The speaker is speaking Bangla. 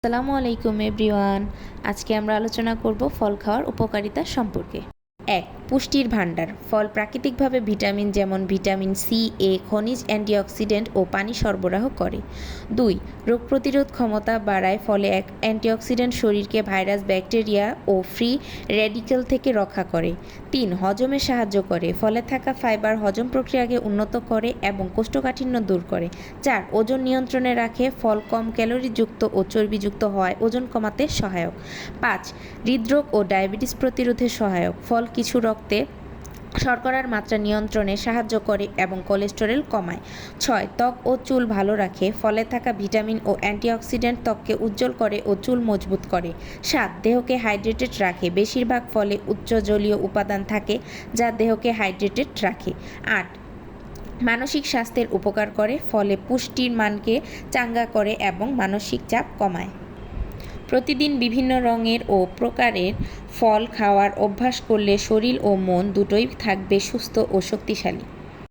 আসসালামু আলাইকুম এভরিওয়ান। আজকে আমরা আলোচনা করব ফল খাওয়ার উপকারিতা সম্পর্কে। ১. পুষ্টির ভাণ্ডার। ফল প্রাকৃতিকভাবে ভিটামিন যেমন ভিটামিন সি, এ, খনিজ, অ্যান্টিঅক্সিডেন্ট ও পানি সরবরাহ করে। ২. রোগ প্রতিরোধ ক্ষমতা বাড়ায়। ফলে অ্যান্টিঅক্সিডেন্ট শরীরকে ভাইরাস, ব্যাকটেরিয়া ও ফ্রি রেডিক্যাল থেকে রক্ষা করে। ৩. হজমে সাহায্য করে। ফলে থাকা ফাইবার হজম প্রক্রিয়াকে উন্নত করে এবং কোষ্ঠকাঠিন্য দূর করে। ৪. ওজন নিয়ন্ত্রণে রাখে। ফল কম ক্যালোরিযুক্ত ও চর্বিযুক্ত হওয়ায় ওজন কমাতে সহায়ক। ৫. হৃদরোগ ও ডায়াবেটিস প্রতিরোধে সহায়ক। ফল কিছু রক্তে শর্করার মাত্রা নিয়ন্ত্রণে সাহায্য করে এবং কোলেস্টেরল কমায়। ৬. ত্বক ও চুল ভালো রাখে। ফলে থাকা ভিটামিন ও অ্যান্টিঅক্সিডেন্ট ত্বককে উজ্জ্বল করে ও চুল মজবুত করে। ৭. দেহকে হাইড্রেটেড রাখে। বেশিরভাগ ফলে উচ্চ জলীয় উপাদান থাকে যা দেহকে হাইড্রেটেড রাখে। ৮. মানসিক স্বাস্থ্যের উপকার করে। ফলে পুষ্টির মানকে চাঙ্গা করে এবং মানসিক চাপ কমায়। প্রতিদিন বিভিন্ন রঙের ও প্রকারের ফল খাওয়ার অভ্যাস করলে শরীর ও মন দুটোই থাকবে সুস্থ ও শক্তিশালী।